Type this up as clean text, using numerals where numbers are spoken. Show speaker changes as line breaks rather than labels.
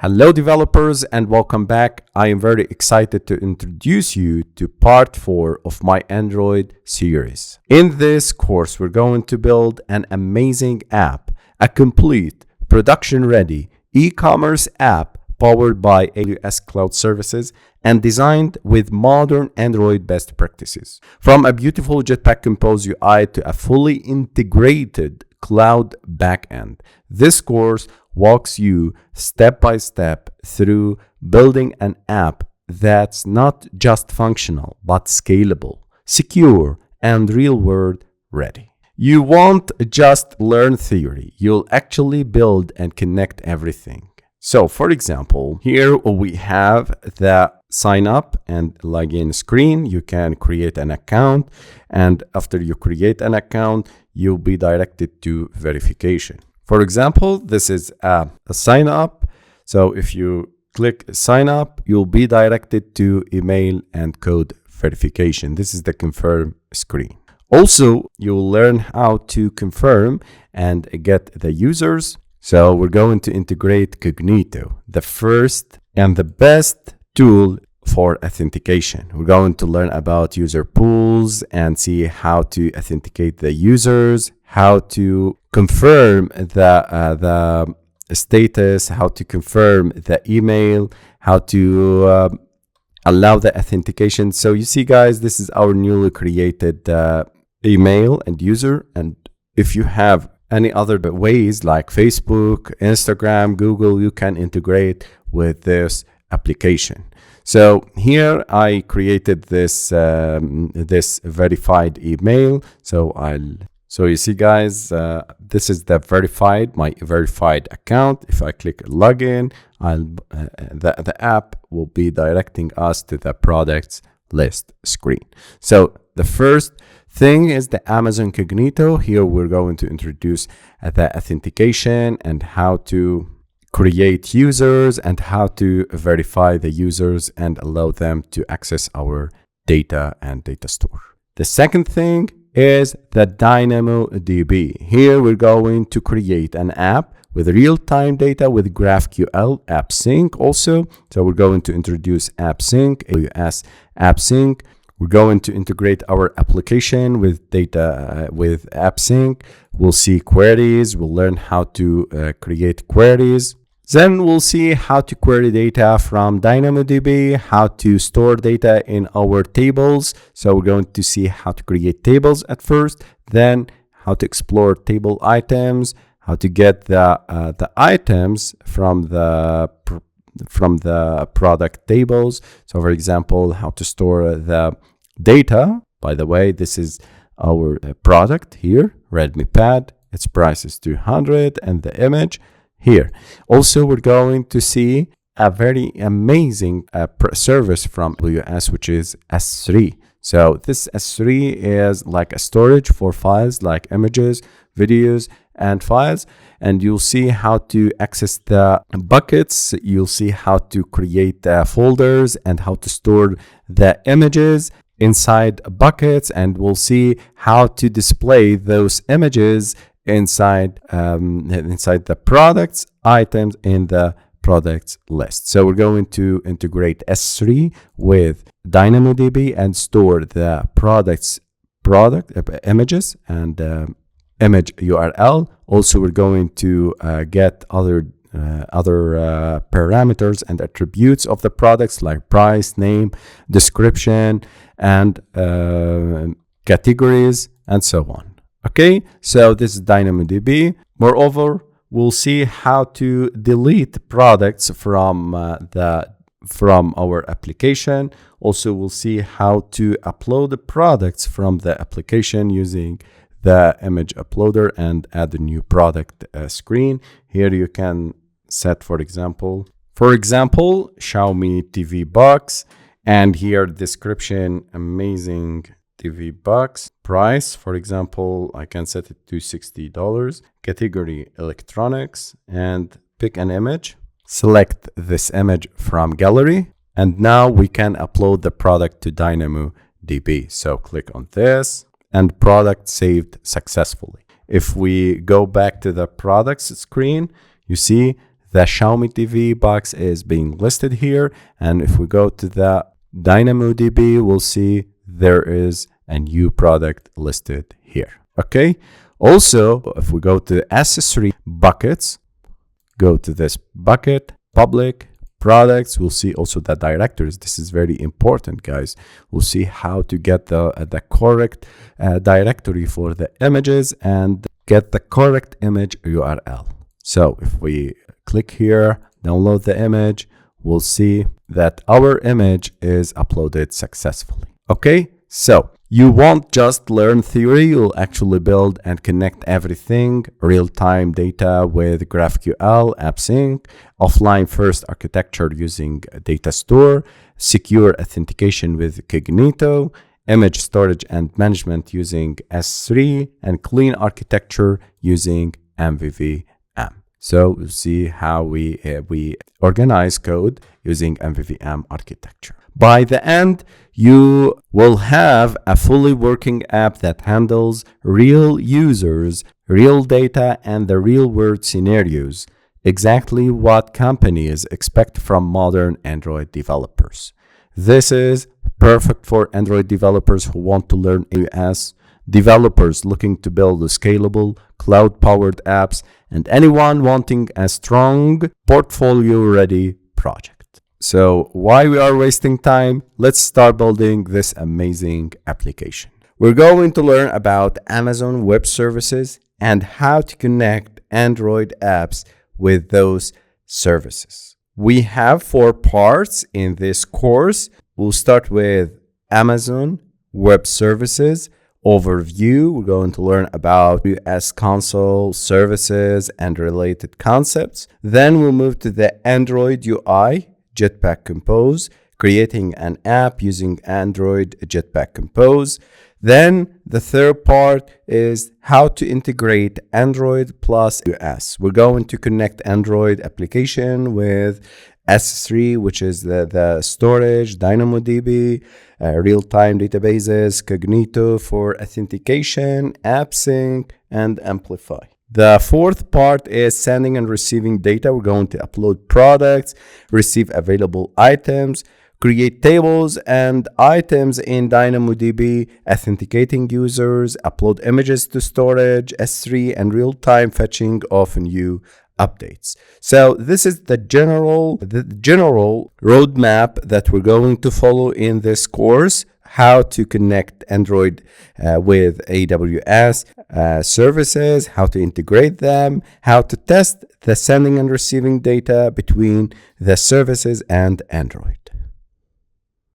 Hello developers and welcome back. I am very excited to introduce you to part 4 of my Android series. In this course, we're going to build an amazing app, a complete production-ready e-commerce app powered by AWS cloud services and designed with modern Android best practices. From a beautiful Jetpack Compose UI to a fully integrated cloud backend, this course walks you step by step through building an app that's not just functional, but scalable, secure, and real-world ready. You won't just learn theory, you'll actually build and connect everything. So, for example, here we have the sign up and login screen. You can create an account, and after you create an account, you'll be directed to verification. For example, this is a sign up. So if you click sign up, you'll be directed to email and code verification. This is the confirm screen. Also, you'll learn how to confirm and get the users. So we're going to integrate Cognito, the first and the best tool for authentication. We're going to learn about user pools and see how to authenticate the users, how to confirm the status, how to confirm the email, how to allow the authentication. So you see, guys, this is our newly created email and user. And if you have any other ways like Facebook, Instagram, Google, you can integrate with this application. So here I created this this verified email. So you see, guys, this is my verified account. If I click login, the app will be directing us to the products list screen. So the first thing is the Amazon Cognito. Here we're going to introduce the authentication and how to create users and how to verify the users and allow them to access our data and data store. The second thing is the DynamoDB. Here we're going to create an app with real-time data with GraphQL AppSync also. So we're going to introduce AppSync, AWS AppSync. We're going to integrate our application with data with AppSync. We'll see queries. We'll learn how to create queries. Then we'll see how to query data from DynamoDB, how to store data in our tables. So we're going to see how to create tables at first, then how to explore table items, how to get the items from the product tables. So for example, how to store the data. By the way, this is our product here, Redmi Pad. Its price is $200 and the image here. Also, we're going to see a very amazing service from AWS, which is S3. So this S3 is like a storage for files like images, videos, and files. And you'll see how to access the buckets. You'll see how to create folders and how to store the images inside buckets. And we'll see how to display those images inside the products items in the products list. So we're going to integrate S3 with DynamoDB and store the images and image URL. Also, we're going to get other parameters and attributes of the products like price, name, description, and categories, and so on. Okay, so this is DynamoDB. Moreover, we'll see how to delete products from our application. Also, we'll see how to upload the products from the application using the image uploader and add a new product screen. Here you can set, for example, Xiaomi TV box, and here description, amazing TV box. Price, for example, I can set it to $60. Category, electronics, and pick an image. Select this image from gallery, and now we can upload the product to DynamoDB. So click on this, and product saved successfully. If we go back to the products screen, you see The Xiaomi TV box is being listed here. And if we go to the DynamoDB, we'll see there is a new product listed here. Okay. Also, if we go to accessory buckets, go to this bucket, public, products, we'll see also the directories. This is very important, guys. We'll see how to get the correct directory for the images and get the correct image URL. So if we click here, download the image, we'll see that our image is uploaded successfully. Okay, so you won't just learn theory, you'll actually build and connect everything, real-time data with GraphQL, AppSync, offline first architecture using data store, secure authentication with Cognito, image storage and management using S3, and clean architecture using MVVM. So we'll see how we organize code using MVVM architecture. By the end, you will have a fully working app that handles real users, real data, and the real-world scenarios, exactly what companies expect from modern Android developers. This is perfect for Android developers who want to learn AWS, developers looking to build scalable, cloud-powered apps, and anyone wanting a strong, portfolio-ready project. So why we are wasting time? Let's start building this amazing application. We're going to learn about Amazon Web Services and how to connect Android apps with those services. We have 4 parts in this course. We'll start with Amazon Web Services overview. We're going to learn about AWS console services and related concepts. Then we'll move to the Android UI, Jetpack Compose, creating an app using Android Jetpack Compose. Then the third part is how to integrate Android plus AWS. We're going to connect Android application with S3, which is the storage, DynamoDB, real-time databases, Cognito for authentication, AppSync, and Amplify. The fourth part is sending and receiving data. We're going to upload products, receive available items, create tables and items in DynamoDB, authenticating users, upload images to storage, S3, and real-time fetching of new updates. So this is the general roadmap that we're going to follow in this course. How to connect Android with AWS services, how to integrate them, how to test the sending and receiving data between the services and Android.